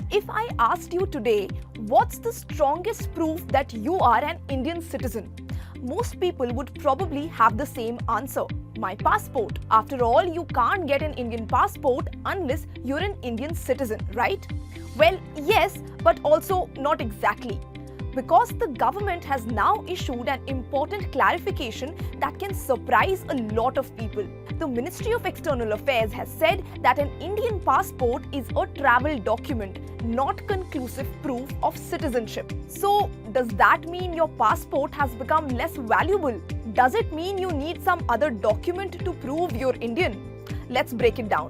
If I asked you today, what's the strongest proof that you are an Indian citizen? Most people would probably have the same answer. My passport. After all, you can't get an Indian passport unless you're an Indian citizen, right? Well, yes, but also not exactly. Because the government has now issued an important clarification that can surprise a lot of people. The Ministry of External Affairs has said that an Indian passport is a travel document, not conclusive proof of citizenship. So, does that mean your passport has become less valuable? Does it mean you need some other document to prove you're Indian? Let's break it down.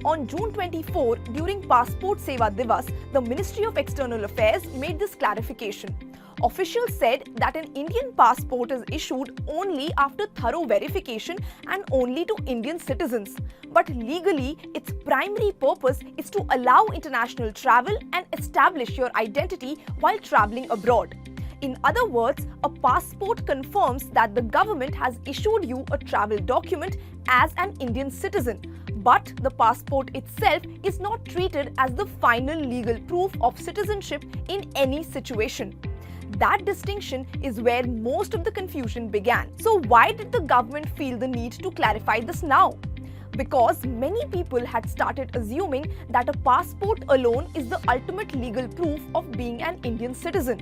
On June 24, during Passport Seva Divas, the Ministry of External Affairs made this clarification. Officials said that an Indian passport is issued only after thorough verification and only to Indian citizens. But legally, its primary purpose is to allow international travel and establish your identity while traveling abroad. In other words, a passport confirms that the government has issued you a travel document as an Indian citizen. But the passport itself is not treated as the final legal proof of citizenship in any situation. That distinction is where most of the confusion began. So why did the government feel the need to clarify this now? Because many people had started assuming that a passport alone is the ultimate legal proof of being an Indian citizen.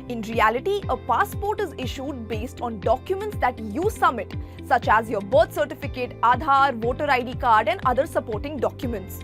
In reality, a passport is issued based on documents that you submit, such as your birth certificate, Aadhaar, voter ID card, and other supporting documents.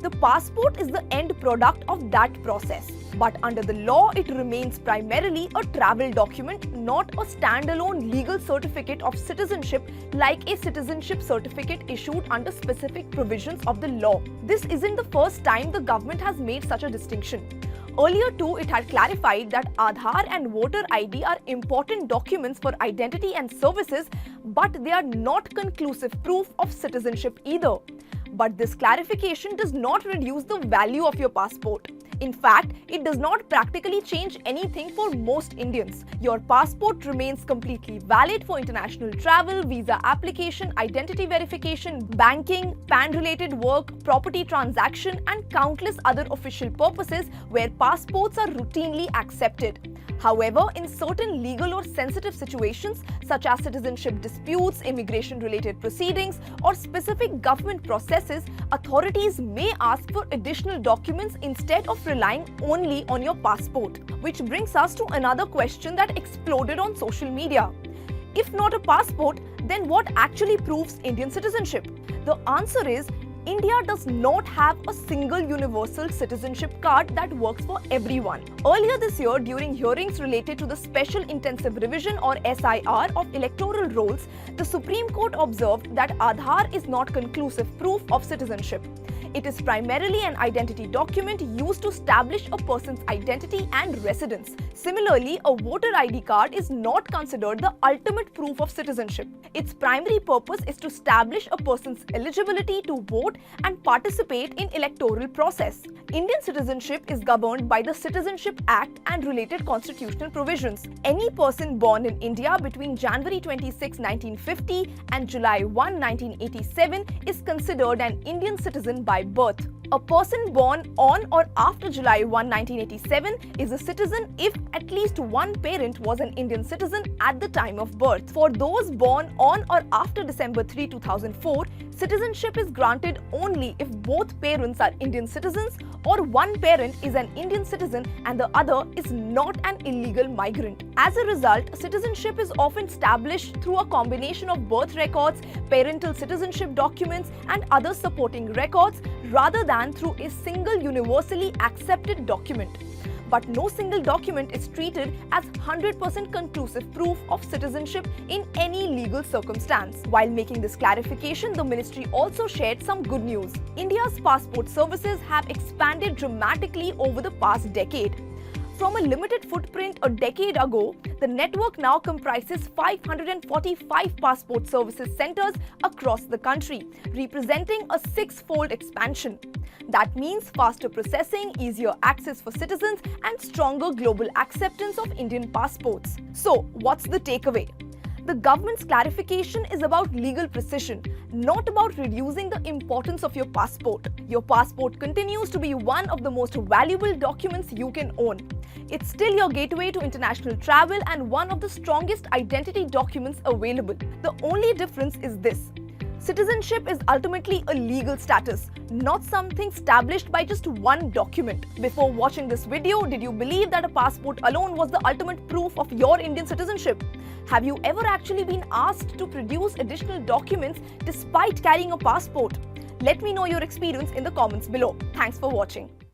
The passport is the end product of that process. But under the law, it remains primarily a travel document, not a standalone legal certificate of citizenship like a citizenship certificate issued under specific provisions of the law. This isn't the first time the government has made such a distinction. Earlier too, it had clarified that Aadhaar and voter ID are important documents for identity and services, but they are not conclusive proof of citizenship either. But this clarification does not reduce the value of your passport. In fact, it does not practically change anything for most Indians. Your passport remains completely valid for international travel, visa application, identity verification, banking, PAN-related work, property transaction, and countless other official purposes where passports are routinely accepted. However, in certain legal or sensitive situations, such as citizenship disputes, immigration-related proceedings, or specific government processes, authorities may ask for additional documents instead of relying only on your passport. Which brings us to another question that exploded on social media. If not a passport, then what actually proves Indian citizenship? The answer is, India does not have a single universal citizenship card that works for everyone. Earlier this year, during hearings related to the Special Intensive Revision or SIR of electoral rolls, the Supreme Court observed that Aadhaar is not conclusive proof of citizenship. It is primarily an identity document used to establish a person's identity and residence. Similarly, a voter ID card is not considered the ultimate proof of citizenship. Its primary purpose is to establish a person's eligibility to vote and participate in electoral process. Indian citizenship is governed by the Citizenship Act and related constitutional provisions. Any person born in India between January 26, 1950 and July 1, 1987 is considered an Indian citizen by birth. A person born on or after July 1, 1987 is a citizen if at least one parent was an Indian citizen at the time of birth. For those born on or after December 3, 2004, citizenship is granted only if both parents are Indian citizens or one parent is an Indian citizen and the other is not an illegal migrant. As a result, citizenship is often established through a combination of birth records, parental citizenship documents, and other supporting records rather than through a single universally accepted document. But no single document is treated as 100% conclusive proof of citizenship in any legal circumstance. While making this clarification, the ministry also shared some good news. India's passport services have expanded dramatically over the past decade. From a limited footprint a decade ago, the network now comprises 545 passport services centers across the country, representing a six-fold expansion. That means faster processing, easier access for citizens, and stronger global acceptance of Indian passports. So, what's the takeaway? The government's clarification is about legal precision, not about reducing the importance of your passport. Your passport continues to be one of the most valuable documents you can own. It's still your gateway to international travel and one of the strongest identity documents available. The only difference is this: citizenship is ultimately a legal status, not something established by just one document. Before watching this video, did you believe that a passport alone was the ultimate proof of your Indian citizenship? Have you ever actually been asked to produce additional documents despite carrying a passport? Let me know your experience in the comments below. Thanks for watching.